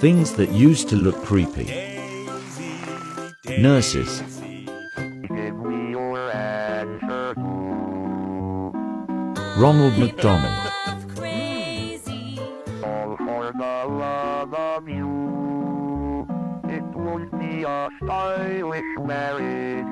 Things that used to look creepy. Nurses. Ronald McDonald. All for the love of you. It won't be a stylish marriage.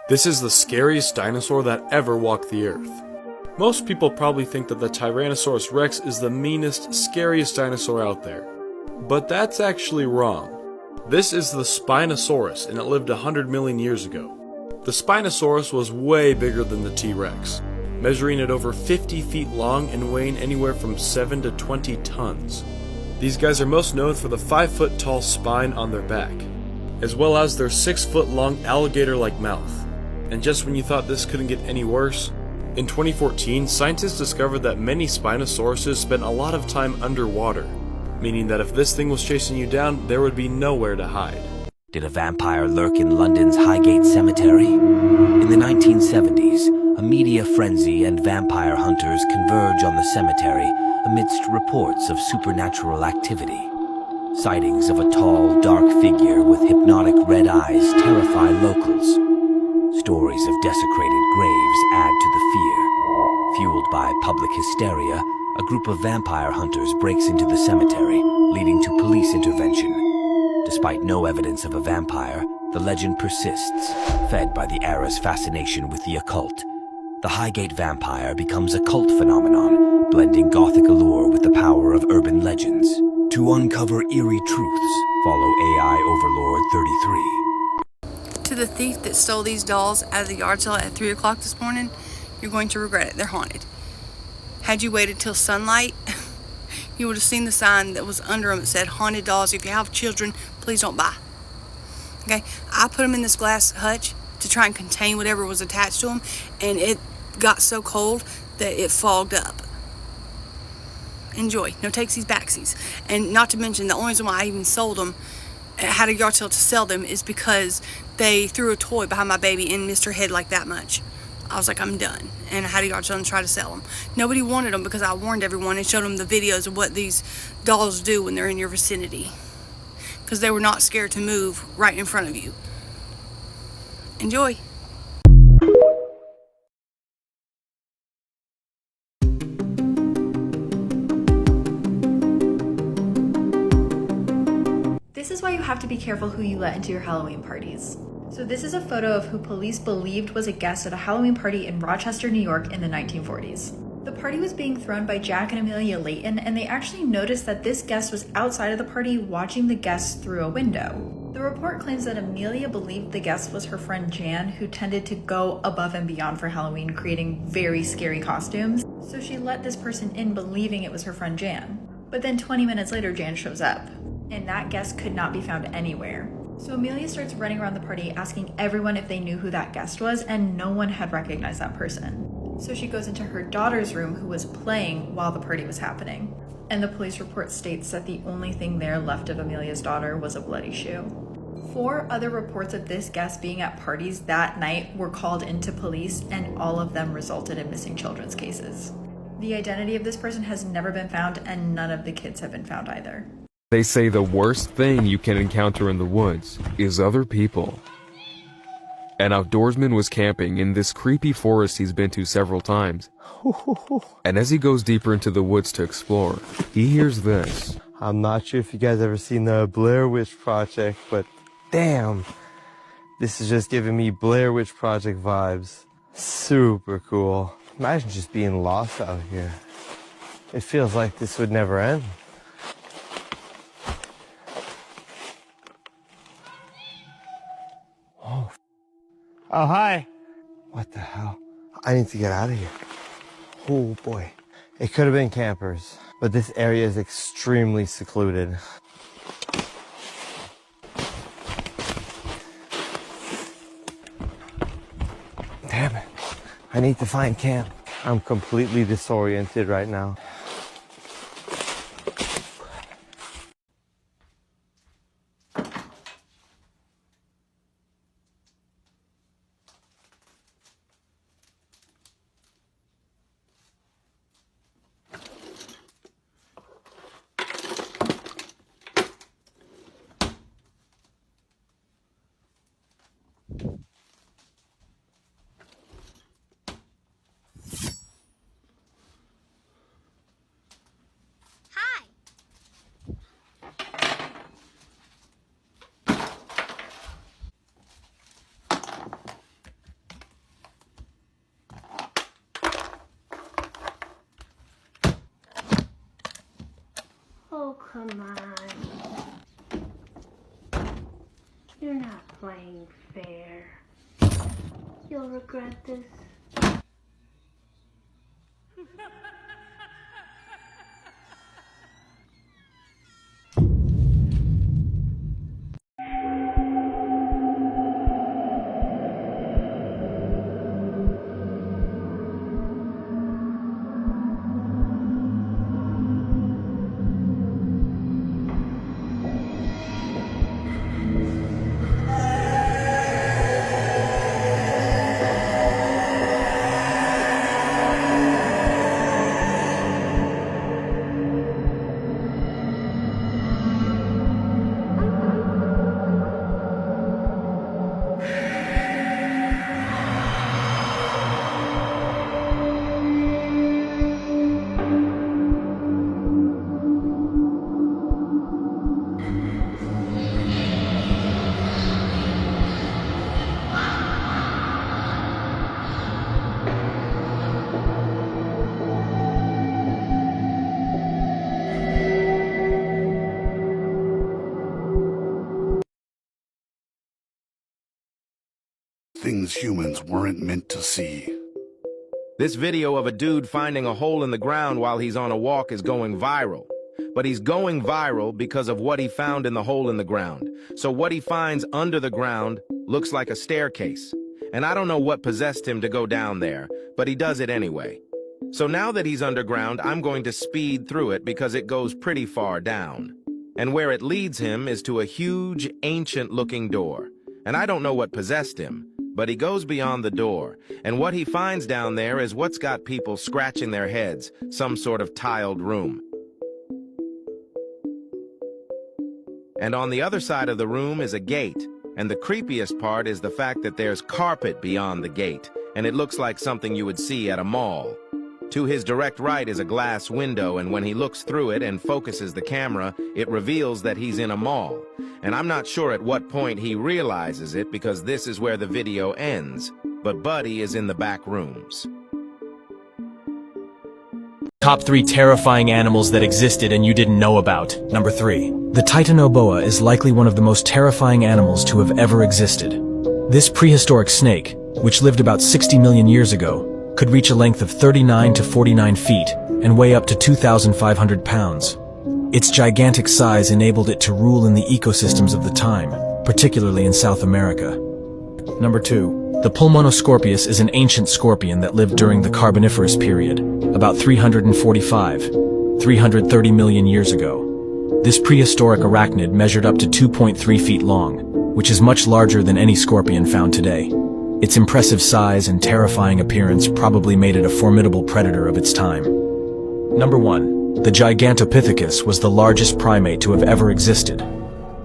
This is the scariest dinosaur that ever walked the earth. Most people probably think that the Tyrannosaurus Rex is the meanest, scariest dinosaur out there. But that's actually wrong. This is the Spinosaurus, and it lived 100 million years ago. The Spinosaurus was way bigger than the T-Rex, measuring at over 50 feet long and weighing anywhere from 7 to 20 tons. These guys are most known for the 5-foot tall spine on their back, as well as their 6-foot long alligator-like mouth. And just when you thought this couldn't get any worse, in 2014, scientists discovered that many Spinosauruses spent a lot of time underwater, meaning that if this thing was chasing you down, there would be nowhere to hide. Did a vampire lurk in London's Highgate Cemetery? In the 1970s, a media frenzy and vampire hunters converge on the cemetery amidst reports of supernatural activity. Sightings of a tall, dark figure with hypnotic red eyes terrify locals. Stories of desecrated graves add to the fear. Fueled by public hysteria, a group of vampire hunters breaks into the cemetery, leading to police intervention. Despite no evidence of a vampire, the legend persists, fed by the era's fascination with the occult. The Highgate vampire becomes a cult phenomenon, blending gothic allure with the power of urban legends. To uncover eerie truths, follow AI Overlord 33. To the thief that stole these dolls out of the yard sale at 3 o'clock this morning, you're going to regret it. They're haunted. Had you waited till sunlight, you would have seen the sign that was under them that said, "Haunted dolls. If you have children, please don't buy." Okay, I put them in this glass hutch to try and contain whatever was attached to them, and it got so cold that it fogged up. Enjoy. No takesies, backsies. And not to mention, the only reason why I even sold them, had a yard sale to sell them, is because they threw a toy behind my baby and missed her head like that much. I was like, I'm done. And I had a yard sale and try to sell them. Nobody wanted them because I warned everyone and showed them the videos of what these dolls do when they're in your vicinity. Because they were not scared to move right in front of you. Enjoy. This is why you have to be careful who you let into your Halloween parties. So this is a photo of who police believed was a guest at a Halloween party in Rochester, New York in the 1940s. The party was being thrown by Jack and Amelia Layton, and they actually noticed that this guest was outside of the party watching the guests through a window. The report claims that Amelia believed the guest was her friend Jan, who tended to go above and beyond for Halloween, creating very scary costumes. So she let this person in believing it was her friend Jan. But then 20 minutes later, Jan shows up, and that guest could not be found anywhere. So Amelia starts running around the party asking everyone if they knew who that guest was, and no one had recognized that person. So she goes into her daughter's room, who was playing while the party was happening. And the police report states that the only thing there left of Amelia's daughter was a bloody shoe. 4 other reports of this guest being at parties that night were called into police, and all of them resulted in missing children's cases. The identity of this person has never been found, and none of the kids have been found either. They say the worst thing you can encounter in the woods is other people. An outdoorsman was camping in this creepy forest he's been to several times. And as he goes deeper into the woods to explore, he hears this. I'm not sure if you guys ever seen the Blair Witch Project, but damn, this is just giving me Blair Witch Project vibes. Super cool. Imagine just being lost out here. It feels like this would never end. Oh, hi. What the hell? I need to get out of here. Oh boy. It could have been campers, but this area is extremely secluded. Damn it. I need to find camp. I'm completely disoriented right now. Oh, come on. You're not playing fair. You'll regret this. Things humans weren't meant to see. This video of a dude finding a hole in the ground while he's on a walk is going viral. But he's going viral because of what he found in the hole in the ground. So what he finds under the ground looks like a staircase. And I don't know what possessed him to go down there, but he does it anyway. So now that he's underground, I'm going to speed through it because it goes pretty far down. And where it leads him is to a huge, ancient-looking door. And I don't know what possessed him, but he goes beyond the door, and what he finds down there is what's got people scratching their heads, some sort of tiled room. And on the other side of the room is a gate, and the creepiest part is the fact that there's carpet beyond the gate, and it looks like something you would see at a mall. To his direct right is a glass window, and when he looks through it and focuses the camera, it reveals that he's in a mall. And I'm not sure at what point he realizes it because this is where the video ends, but Buddy is in the back rooms. Top 3 terrifying animals that existed and you didn't know about. Number 3. The titanoboa is likely one of the most terrifying animals to have ever existed. This prehistoric snake, which lived about 60 million years ago, could reach a length of 39 to 49 feet and weigh up to 2,500 pounds. Its gigantic size enabled it to rule in the ecosystems of the time, particularly in South America. Number 2. The pulmonoscorpius is an ancient scorpion that lived during the Carboniferous period, about 330 million years ago. This prehistoric arachnid measured up to 2.3 feet long, which is much larger than any scorpion found today. Its impressive size and terrifying appearance probably made it a formidable predator of its time. Number 1. The Gigantopithecus was the largest primate to have ever existed.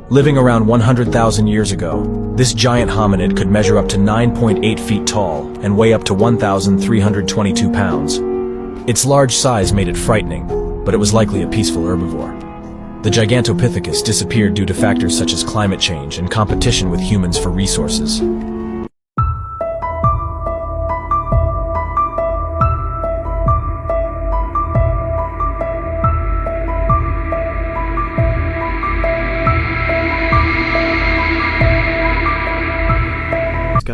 Living around 100,000 years ago, this giant hominid could measure up to 9.8 feet tall and weigh up to 1,322 pounds. Its large size made it frightening, but it was likely a peaceful herbivore. The Gigantopithecus disappeared due to factors such as climate change and competition with humans for resources.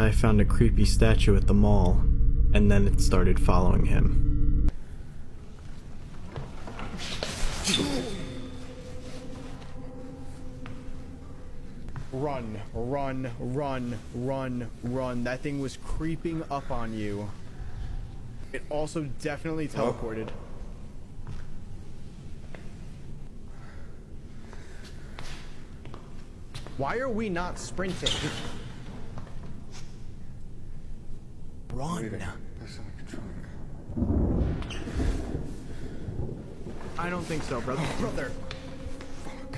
guy found a creepy statue at the mall, and then it started following him. Run, run, run, run, run. That thing was creeping up on you. It also definitely teleported. Why are we not sprinting? Run. I don't think so, brother. Brother. Fuck.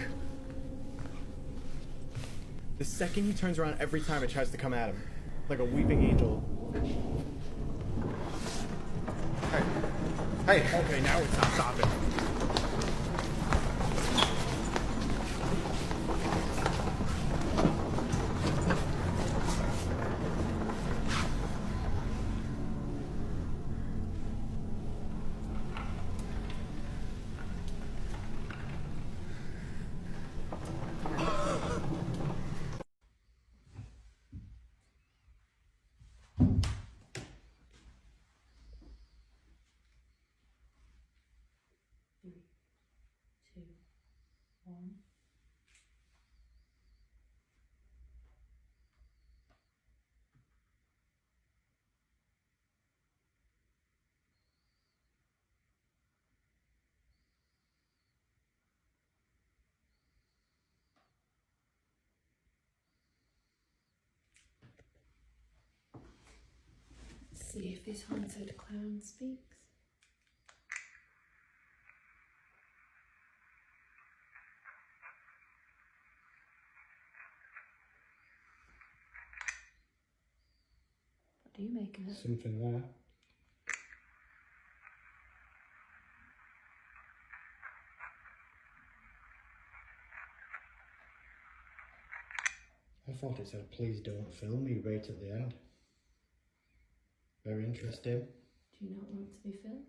The second he turns around, every time it tries to come at him. Like a weeping angel. Hey. Hey. Okay, now it's not stopping. See if this haunted clown speaks. What are you making of? Something there. I thought it said, please don't film me right at the end. Very interesting. Do you not want to be filmed?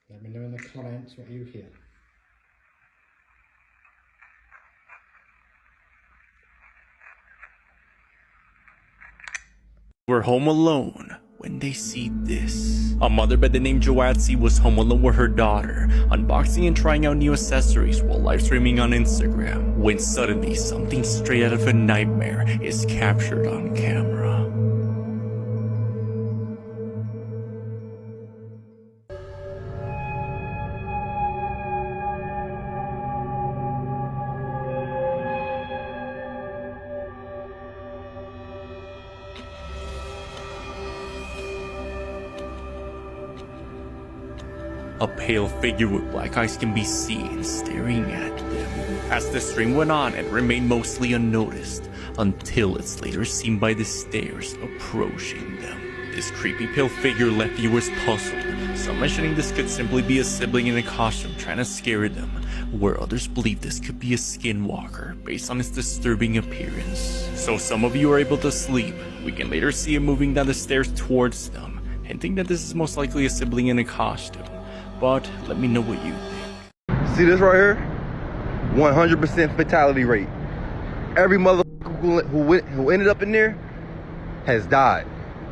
Let me know in the comments what you hear. Were home alone when they see this. A mother by the name Joatsi was home alone with her daughter, unboxing and trying out new accessories while live streaming on Instagram, when suddenly something straight out of a nightmare is captured on camera. A pale figure with black eyes can be seen staring at them, as the stream went on and remained mostly unnoticed, until it's later seen by the stairs approaching them. This creepy pale figure left viewers puzzled, some mentioning this could simply be a sibling in a costume trying to scare them, where others believe this could be a skinwalker based on its disturbing appearance. So some of you are able to sleep. We can later see it moving down the stairs towards them, hinting that this is most likely a sibling in a costume. But let me know what you think. See this right here? 100% fatality rate. Every motherfucker who ended up in there has died.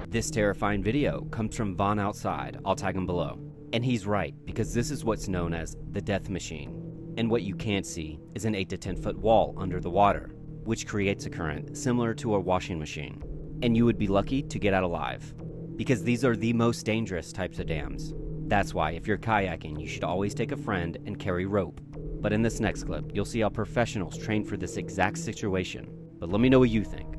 This terrifying video comes from Vaughn Outside. I'll tag him below. And he's right, because this is what's known as the death machine. And what you can't see is an 8 to 10 foot wall under the water, which creates a current similar to a washing machine. And you would be lucky to get out alive, because these are the most dangerous types of dams. That's why if you're kayaking, you should always take a friend and carry rope. But in this next clip, you'll see how professionals train for this exact situation. But let me know what you think.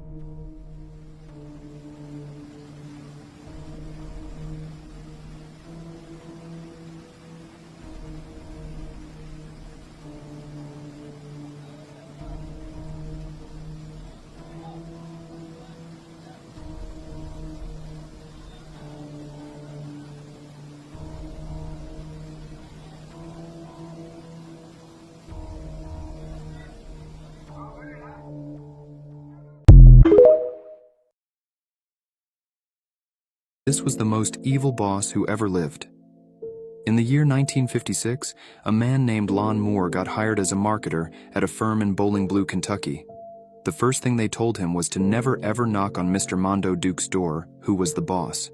This was the most evil boss who ever lived. In the year 1956, a man named Lon Moore got hired as a marketer at a firm in Bowling Blue, Kentucky. The first thing they told him was to never ever knock on Mr. Mondo Duke's door, who was the boss.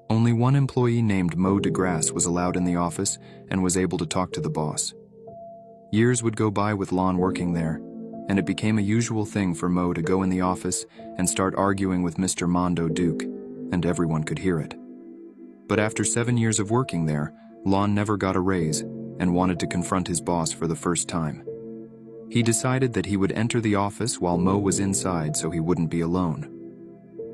Only one employee named Mo DeGrasse was allowed in the office and was able to talk to the boss. Years would go by with Lon working there, and it became a usual thing for Mo to go in the office and start arguing with Mr. Mondo Duke, and everyone could hear it. But after 7 years of working there, Lon never got a raise and wanted to confront his boss for the first time. He decided that he would enter the office while Mo was inside so he wouldn't be alone.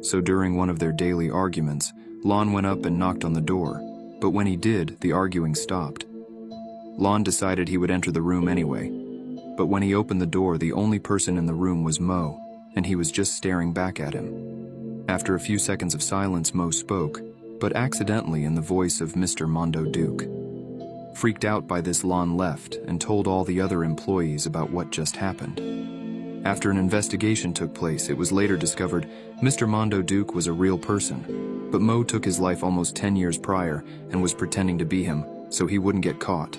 So during one of their daily arguments, Lon went up and knocked on the door, but when he did, the arguing stopped. Lon decided he would enter the room anyway, but when he opened the door, the only person in the room was Mo, and he was just staring back at him. After a few seconds of silence, Mo spoke, but accidentally in the voice of Mr. Mondo Duke. Freaked out by this, Lon left and told all the other employees about what just happened. After an investigation took place, it was later discovered Mr. Mondo Duke was a real person, but Mo took his life almost 10 years prior and was pretending to be him so he wouldn't get caught.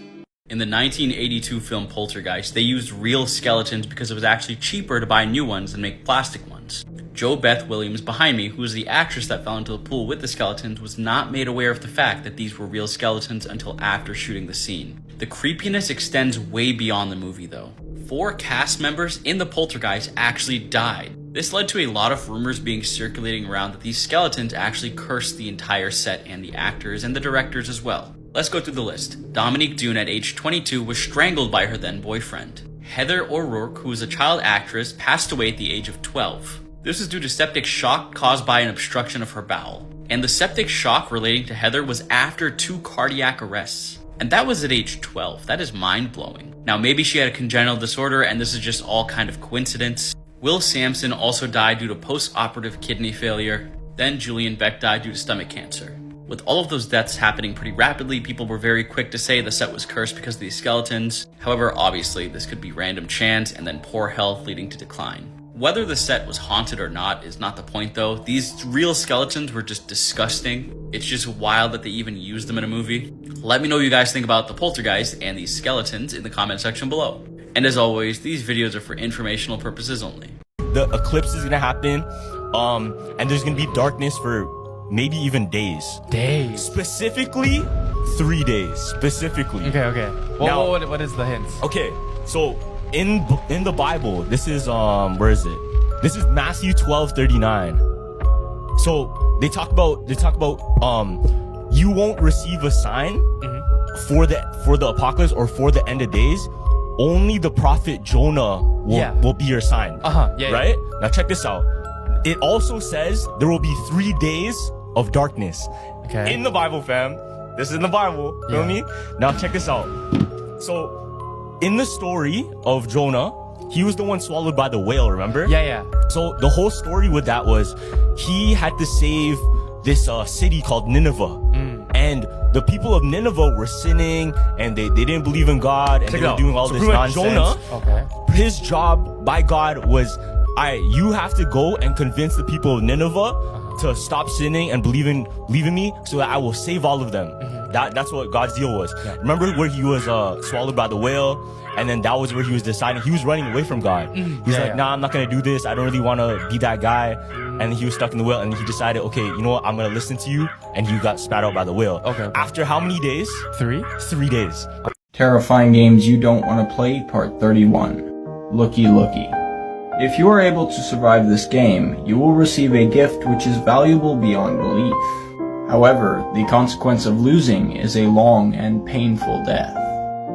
In the 1982 film Poltergeist, they used real skeletons because it was actually cheaper to buy new ones than make plastic ones. Jo Beth Williams behind me, who is the actress that fell into the pool with the skeletons, was not made aware of the fact that these were real skeletons until after shooting the scene. The creepiness extends way beyond the movie though. 4 cast members in the Poltergeist actually died. This led to a lot of rumors being circulating around that these skeletons actually cursed the entire set and the actors and the directors as well. Let's go through the list. Dominique Dune at age 22 was strangled by her then boyfriend. Heather O'Rourke, who was a child actress, passed away at the age of 12. This is due to septic shock caused by an obstruction of her bowel. And the septic shock relating to Heather was after 2 cardiac arrests. And that was at age 12. That is mind-blowing. Now maybe she had a congenital disorder and this is just all kind of coincidence. Will Sampson also died due to post-operative kidney failure. Then Julian Beck died due to stomach cancer. With all of those deaths happening pretty rapidly, people were very quick to say the set was cursed because of these skeletons. However, obviously, this could be random chance and then poor health leading to decline. Whether the set was haunted or not is not the point though. These real skeletons were just disgusting. It's just wild that they even used them in a movie. Let me know what you guys think about the Poltergeist and these skeletons in the comment section below. And as always, these videos are for informational purposes only. The eclipse is gonna happen, and there's gonna be darkness for maybe even days. Specifically, 3 days. Specifically. Okay. Well, now, what is the hints? Okay, so in the Bible, this is where is it? This is Matthew 12:39. So they talk about you won't receive a sign for the apocalypse or for the end of days. Only the prophet Jonah will be your sign. Right? Now check this out. It also says there will be 3 days of darkness. Okay. In the Bible, fam. This is in the Bible. Feel me? Now check this out. So, in the story of Jonah, he was the one swallowed by the whale, remember? Yeah. So, the whole story with that was he had to save this city called Nineveh. And the people of Nineveh were sinning and they didn't believe in God and they were doing all this nonsense. Jonah, his job by God was, you have to go and convince the people of Nineveh to stop sinning and believe in me so that I will save all of them. That's what God's deal was. Remember where he was swallowed by the whale, and then that was where he was deciding, he was running away from God. He's like, nah, I'm not gonna do this, I don't really want to be that guy. And he was stuck in the whale and he decided, okay, you know what, I'm gonna listen to you, and he got spat out by the whale. After how many days? 3 days. Terrifying games you don't want to play, part 31. Looky Looky. If you are able to survive this game, you will receive a gift which is valuable beyond belief. However, the consequence of losing is a long and painful death.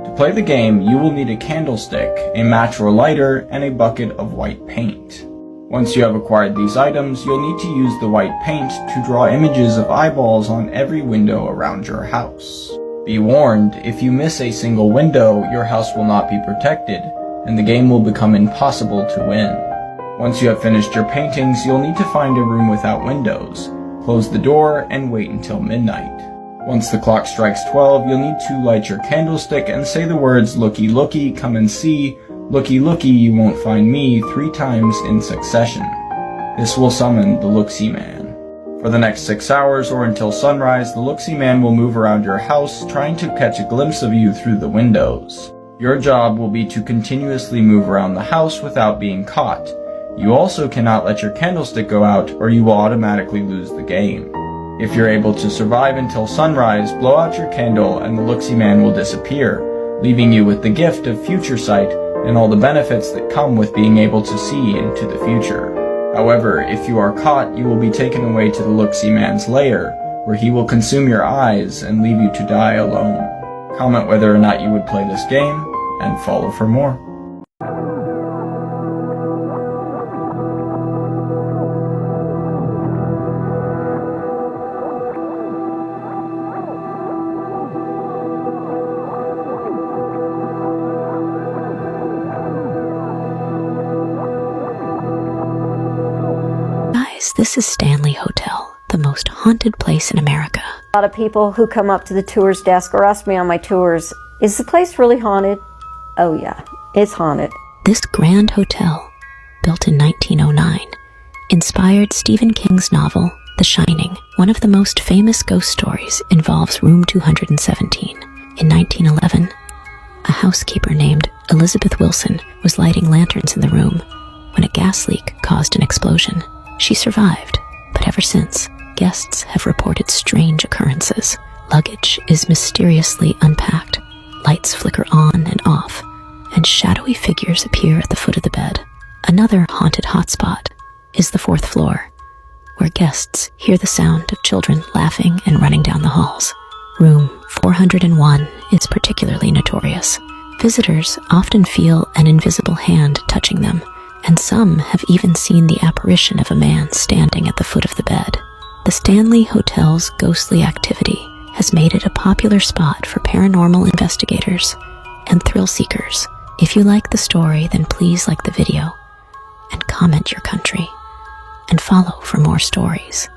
To play the game, you will need a candlestick, a match or lighter, and a bucket of white paint. Once you have acquired these items, you'll need to use the white paint to draw images of eyeballs on every window around your house. Be warned, if you miss a single window, your house will not be protected, and the game will become impossible to win. Once you have finished your paintings, you'll need to find a room without windows, close the door, and wait until midnight. Once the clock strikes 12, you'll need to light your candlestick and say the words, "Looky, looky, come and see, looky, looky, you won't find me," 3 times in succession. This will summon the Looksee Man. For the next 6 hours or until sunrise, the Looksee Man will move around your house, trying to catch a glimpse of you through the windows. Your job will be to continuously move around the house without being caught, You also cannot let your candlestick go out or you will automatically lose the game. If you're able to survive until sunrise, blow out your candle and the Looksee Man will disappear, leaving you with the gift of future sight and all the benefits that come with being able to see into the future. However, if you are caught, you will be taken away to the Looksee Man's lair, where he will consume your eyes and leave you to die alone. Comment whether or not you would play this game, and follow for more. This is Stanley Hotel, the most haunted place in America. A lot of people who come up to the tours desk or ask me on my tours, is the place really haunted? Oh yeah, it's haunted. This grand hotel, built in 1909, inspired Stephen King's novel, The Shining. One of the most famous ghost stories involves room 217. In 1911, a housekeeper named Elizabeth Wilson was lighting lanterns in the room when a gas leak caused an explosion. She survived, but ever since, guests have reported strange occurrences. Luggage is mysteriously unpacked, lights flicker on and off, and shadowy figures appear at the foot of the bed. Another haunted hotspot is the 4th floor, where guests hear the sound of children laughing and running down the halls. Room 401 is particularly notorious. Visitors often feel an invisible hand touching them, and some have even seen the apparition of a man standing at the foot of the bed. The Stanley Hotel's ghostly activity has made it a popular spot for paranormal investigators and thrill seekers. If you like the story, then please like the video and comment your country and follow for more stories.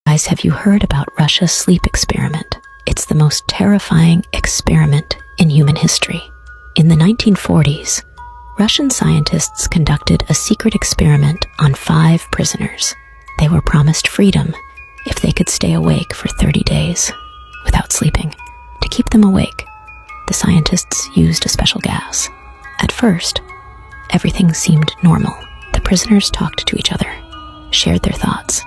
Guys, have you heard about Russia's sleep experiment? It's the most terrifying experiment in human history. In the 1940s, Russian scientists conducted a secret experiment on 5 prisoners. They were promised freedom if they could stay awake for 30 days without sleeping. To keep them awake, the scientists used a special gas. At first, everything seemed normal. The prisoners talked to each other, shared their thoughts,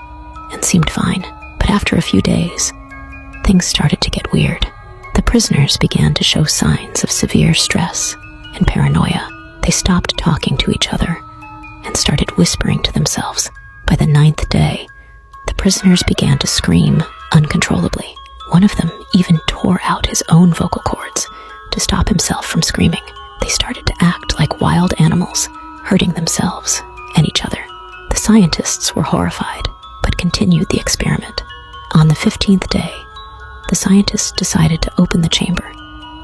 and seemed fine. But after a few days, things started to get weird. The prisoners began to show signs of severe stress and paranoia. They stopped talking to each other and started whispering to themselves. By the 9th day, the prisoners began to scream uncontrollably. One of them even tore out his own vocal cords to stop himself from screaming. They started to act like wild animals, hurting themselves and each other. The scientists were horrified, but continued the experiment. On the 15th day, the scientists decided to open the chamber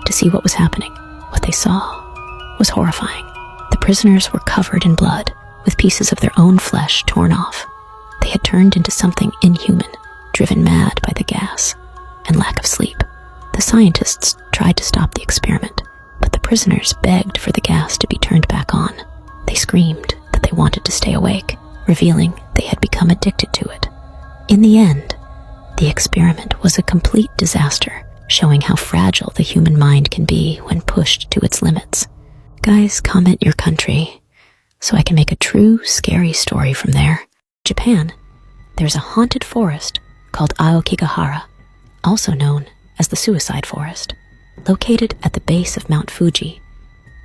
to see what was happening. What they saw was horrifying. The prisoners were covered in blood, with pieces of their own flesh torn off. They had turned into something inhuman, driven mad by the gas and lack of sleep. The scientists tried to stop the experiment, but the prisoners begged for the gas to be turned back on. They screamed that they wanted to stay awake, revealing they had become addicted to it. In the end, the experiment was a complete disaster, showing how fragile the human mind can be when pushed to its limits. Guys, comment your country so I can make a true scary story from there. Japan, there's a haunted forest called Aokigahara, also known as the Suicide Forest. Located at the base of Mount Fuji,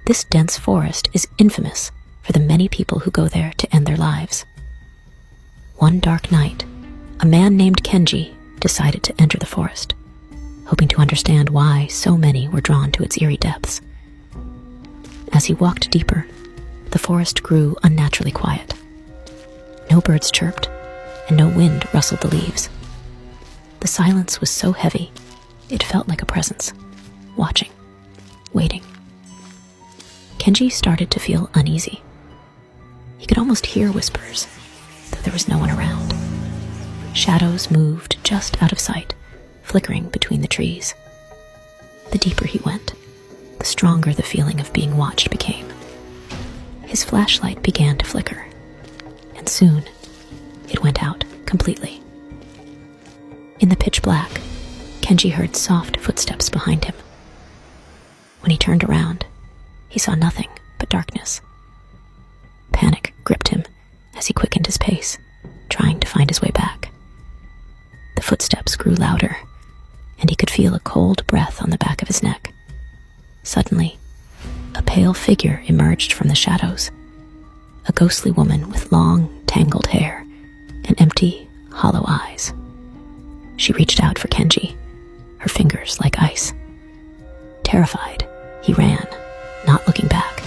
this dense forest is infamous for the many people who go there to end their lives. One dark night, a man named Kenji decided to enter the forest, hoping to understand why so many were drawn to its eerie depths. As he walked deeper, the forest grew unnaturally quiet. No birds chirped, and no wind rustled the leaves. The silence was so heavy, it felt like a presence, watching, waiting. Kenji started to feel uneasy. He could almost hear whispers, though there was no one around. Shadows moved just out of sight, flickering between the trees. The deeper he went, the stronger the feeling of being watched became. His flashlight began to flicker, and soon it went out completely. In the pitch black, Kenji heard soft footsteps behind him. When he turned around, he saw nothing but darkness. Panic gripped him as he quickened his pace, trying to find his way back. The footsteps grew louder, and he could feel a cold breath on the back of his neck. Suddenly, a pale figure emerged from the shadows. A ghostly woman with long, tangled hair and empty, hollow eyes. She reached out for Kenji, her fingers like ice. Terrified, he ran, not looking back,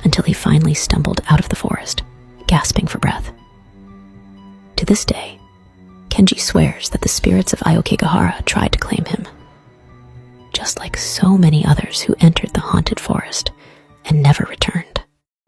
until he finally stumbled out of the forest, gasping for breath. To this day, Kenji swears that the spirits of Aokigahara tried to claim him, just like so many others who entered the haunted forest and never returned.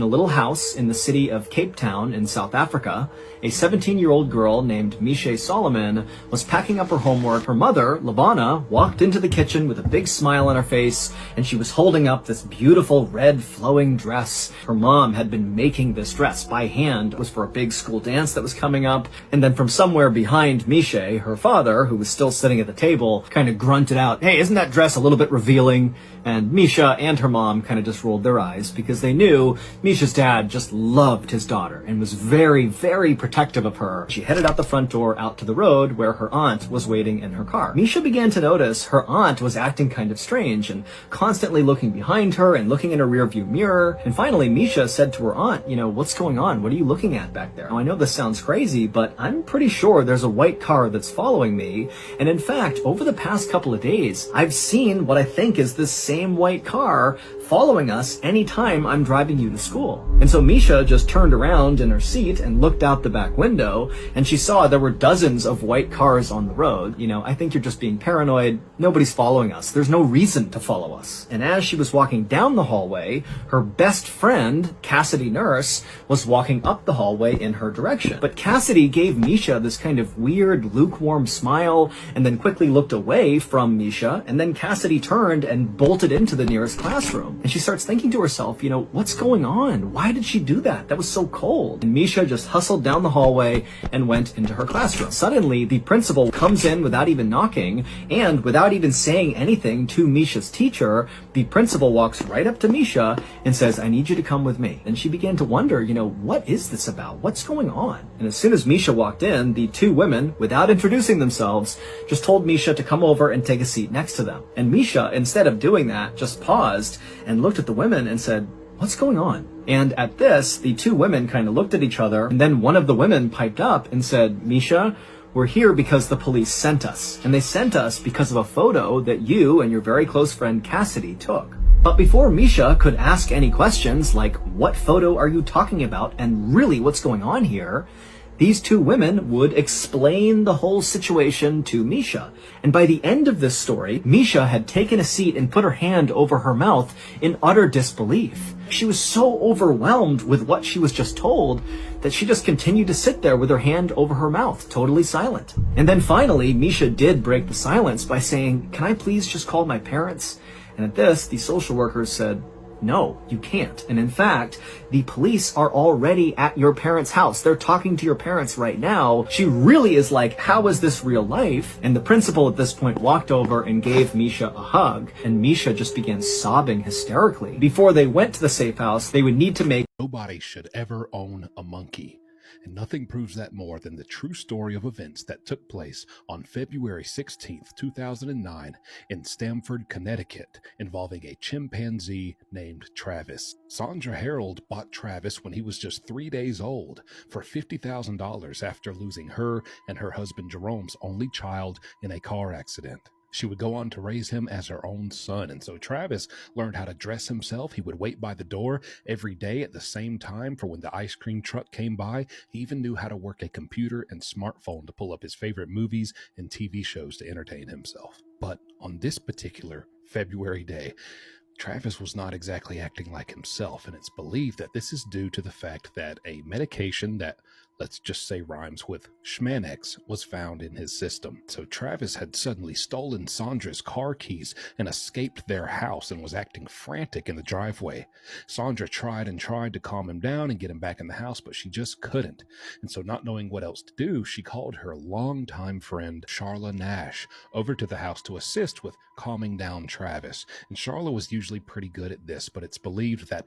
In a little house in the city of Cape Town in South Africa, a 17-year-old girl named Misha Solomon was packing up her homework. Her mother, Lavana, walked into the kitchen with a big smile on her face, and she was holding up this beautiful red flowing dress. Her mom had been making this dress by hand. It was for a big school dance that was coming up. And then from somewhere behind Misha, her father, who was still sitting at the table, kind of grunted out, "Hey, isn't that dress a little bit revealing?" And Misha and her mom kind of just rolled their eyes because they knew Misha's dad just loved his daughter and was very, very protective of her. She headed out the front door out to the road where her aunt was waiting in her car. Misha began to notice her aunt was acting kind of strange and constantly looking behind her and looking in her rearview mirror. And finally, Misha said to her aunt, "What's going on? What are you looking at back there?" Now, I know this sounds crazy, but I'm pretty sure there's a white car that's following me. And in fact, over the past couple of days, I've seen what I think is this same white car following us anytime I'm driving you to school. And so Misha just turned around in her seat and looked out the back window, and she saw there were dozens of white cars on the road. "I think you're just being paranoid. Nobody's following us. There's no reason to follow us." And as she was walking down the hallway, her best friend, Cassidy Nurse, was walking up the hallway in her direction. But Cassidy gave Misha this kind of weird, lukewarm smile and then quickly looked away from Misha, and then Cassidy turned and bolted into the nearest classroom. And she starts thinking to herself, what's going on? Why did she do that? That was so cold. And Misha just hustled down the hallway and went into her classroom. Suddenly, the principal comes in without even knocking, and without even saying anything to Misha's teacher, the principal walks right up to Misha and says, "I need you to come with me." And she began to wonder, what is this about? What's going on? And as soon as Misha walked in, the two women, without introducing themselves, just told Misha to come over and take a seat next to them. And Misha, instead of doing that, just paused and looked at the women and said, "What's going on?" And at this, the two women kind of looked at each other, and then one of the women piped up and said, "Misha, we're here because the police sent us. And they sent us because of a photo that you and your very close friend Cassidy took." But before Misha could ask any questions like, "What photo are you talking about? And really, what's going on here?" these two women would explain the whole situation to Misha. And by the end of this story, Misha had taken a seat and put her hand over her mouth in utter disbelief. She was so overwhelmed with what she was just told that she just continued to sit there with her hand over her mouth, totally silent. And then finally, Misha did break the silence by saying, "Can I please just call my parents?" And at this, the social workers said, "No, you can't. And in fact, the police are already at your parents' house. They're talking to your parents right now." She really is like, "How is this real life?" And the principal at this point walked over and gave Misha a hug, and Misha just began sobbing hysterically. Before they went to the safe house, they would need to make Nobody should ever own a monkey. And nothing proves that more than the true story of events that took place on February 16th, 2009 in Stamford, Connecticut, involving a chimpanzee named Travis. Sandra Harold bought Travis when he was just 3 days old for $50,000 after losing her and her husband Jerome's only child in a car accident. She would go on to raise him as her own son, and so Travis learned how to dress himself. He would wait by the door every day at the same time for when the ice cream truck came by. He even knew how to work a computer and smartphone to pull up his favorite movies and TV shows to entertain himself. But on this particular February day, Travis was not exactly acting like himself, and it's believed that this is due to the fact that a medication that let's just say rhymes with Schmanex, was found in his system. So Travis had suddenly stolen Sandra's car keys and escaped their house and was acting frantic in the driveway. Sandra tried and tried to calm him down and get him back in the house, but she just couldn't. And so, not knowing what else to do, she called her longtime friend Charla Nash over to the house to assist with calming down Travis. And Charla was usually pretty good at this, but it's believed that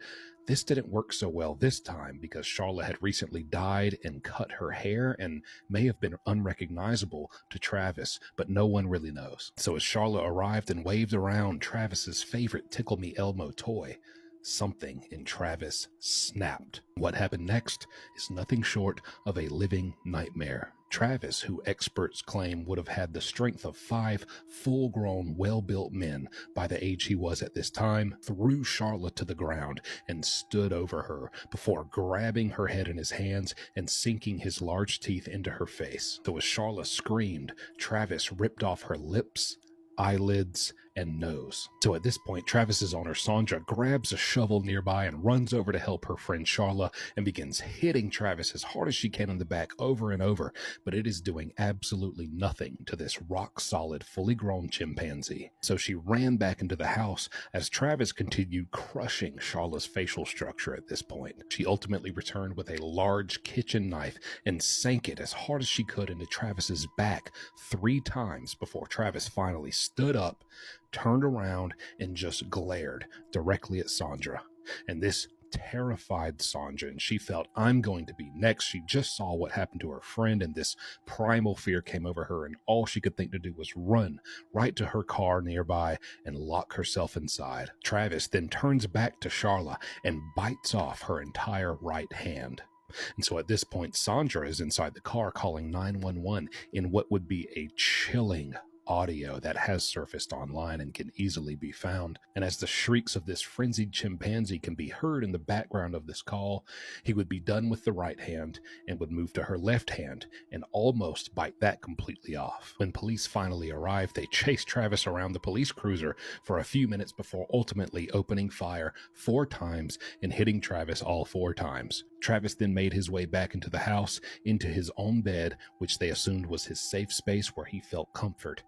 this didn't work so well this time because Charla had recently dyed and cut her hair and may have been unrecognizable to Travis, but no one really knows. So as Charla arrived and waved around Travis's favorite Tickle Me Elmo toy, something in Travis snapped. What happened next is nothing short of a living nightmare. Travis, who experts claim would have had the strength of 5 full-grown, well-built men by the age he was at this time, threw Charlotte to the ground and stood over her before grabbing her head in his hands and sinking his large teeth into her face. So as Charlotte screamed, Travis ripped off her lips, eyelids, and nose. So at this point, Travis's owner Sandra grabs a shovel nearby and runs over to help her friend Charla and begins hitting Travis as hard as she can in the back over and over, but it is doing absolutely nothing to this rock-solid, fully grown chimpanzee. So she ran back into the house as Travis continued crushing Charla's facial structure at this point. She ultimately returned with a large kitchen knife and sank it as hard as she could into Travis's back 3 times before Travis finally stood up, turned around, and just glared directly at Sandra. And this terrified Sandra, and she felt, I'm going to be next. She just saw what happened to her friend, and this primal fear came over her, and all she could think to do was run right to her car nearby and lock herself inside. Travis then turns back to Charla and bites off her entire right hand. And so at this point, Sandra is inside the car calling 911 in what would be a chilling audio that has surfaced online and can easily be found. And as the shrieks of this frenzied chimpanzee can be heard in the background of this call, he would be done with the right hand and would move to her left hand and almost bite that completely off. When police finally arrived, they chased Travis around the police cruiser for a few minutes before ultimately opening fire 4 times and hitting Travis all 4 times. Travis then made his way back into the house, into his own bed, which they assumed was his safe space where he felt comfort,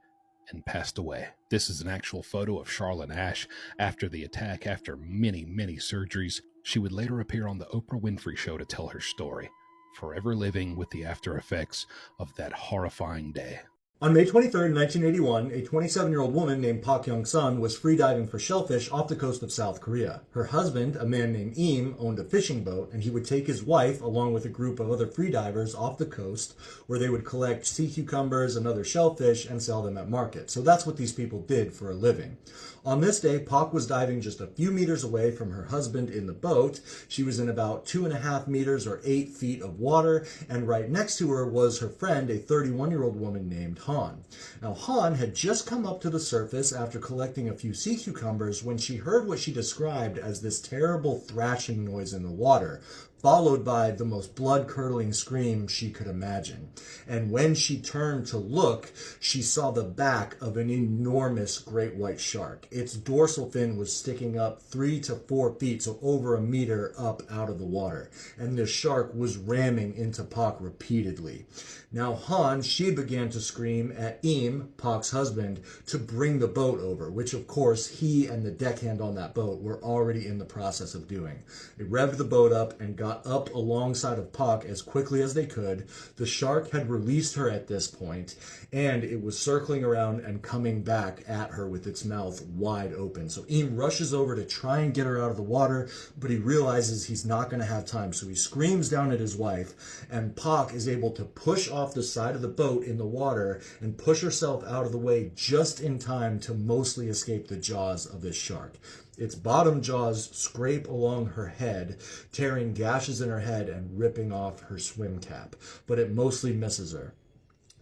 and passed away. This is an actual photo of Charla Nash after the attack. After many, many surgeries, she would later appear on the Oprah Winfrey Show to tell her story, forever living with the after effects of that horrifying day. On May 23, 1981, a 27-year-old woman named Park Young-sun was freediving for shellfish off the coast of South Korea. Her husband, a man named Im, owned a fishing boat, and he would take his wife, along with a group of other freedivers, off the coast, where they would collect sea cucumbers and other shellfish and sell them at market. So that's what these people did for a living. On this day, Park was diving just a few meters away from her husband in the boat. She was in about 2.5 meters or 8 feet of water, and right next to her was her friend, a 31-year-old woman named Han. Now, Han had just come up to the surface after collecting a few sea cucumbers when she heard what she described as this terrible thrashing noise in the water, followed by the most blood-curdling scream she could imagine. And when she turned to look, she saw the back of an enormous great white shark. Its dorsal fin was sticking up 3 to 4 feet, so over a meter up out of the water. And the shark was ramming into Pak repeatedly. Now Han, she began to scream at Im, Pak's husband, to bring the boat over, which of course he and the deckhand on that boat were already in the process of doing. They revved the boat up and got up alongside of Pak as quickly as they could. The shark had released her at this point, and it was circling around and coming back at her with its mouth wide open. So Im rushes over to try and get her out of the water, but he realizes he's not going to have time. So he screams down at his wife, and Pak is able to push off the side of the boat in the water and push herself out of the way just in time to mostly escape the jaws of this shark. Its bottom jaws scrape along her head, tearing gashes in her head and ripping off her swim cap, but it mostly misses her.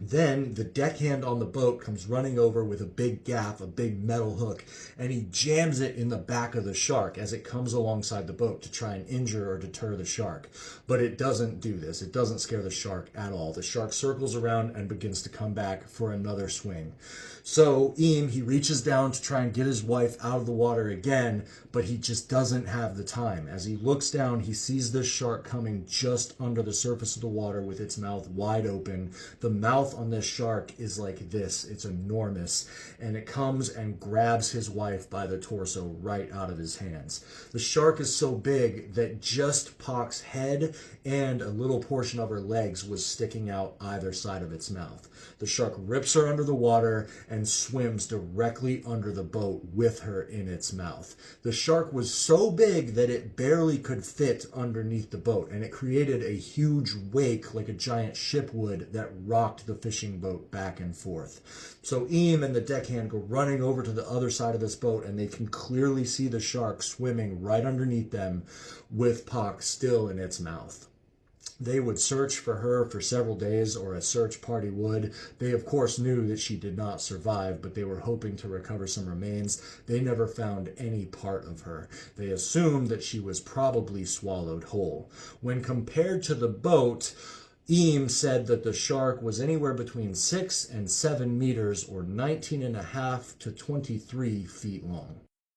Then the deckhand on the boat comes running over with a big gaff, a big metal hook, and he jams it in the back of the shark as it comes alongside the boat to try and injure or deter the shark. But it doesn't do this. It doesn't scare the shark at all. The shark circles around and begins to come back for another swing. So Eam, he reaches down to try and get his wife out of the water again, but he just doesn't have the time. As he looks down, he sees this shark coming just under the surface of the water with its mouth wide open. The mouth on this shark is like this. It's enormous. And it comes and grabs his wife by the torso right out of his hands. The shark is so big that just Pac's head and a little portion of her legs was sticking out either side of its mouth. The shark rips her under the water and swims directly under the boat with her in its mouth. The shark was so big that it barely could fit underneath the boat, and it created a huge wake like a giant ship would that rocked the fishing boat back and forth. So Eam and the deckhand go running over to the other side of this boat, and they can clearly see the shark swimming right underneath them with Pac still in its mouth. They would search for her for several days, or a search party would. They, of course, knew that she did not survive, but they were hoping to recover some remains. They never found any part of her. They assumed that she was probably swallowed whole. When compared to the boat, Eam said that the shark was anywhere between 6 and 7 meters, or 19.5 to 23 feet long.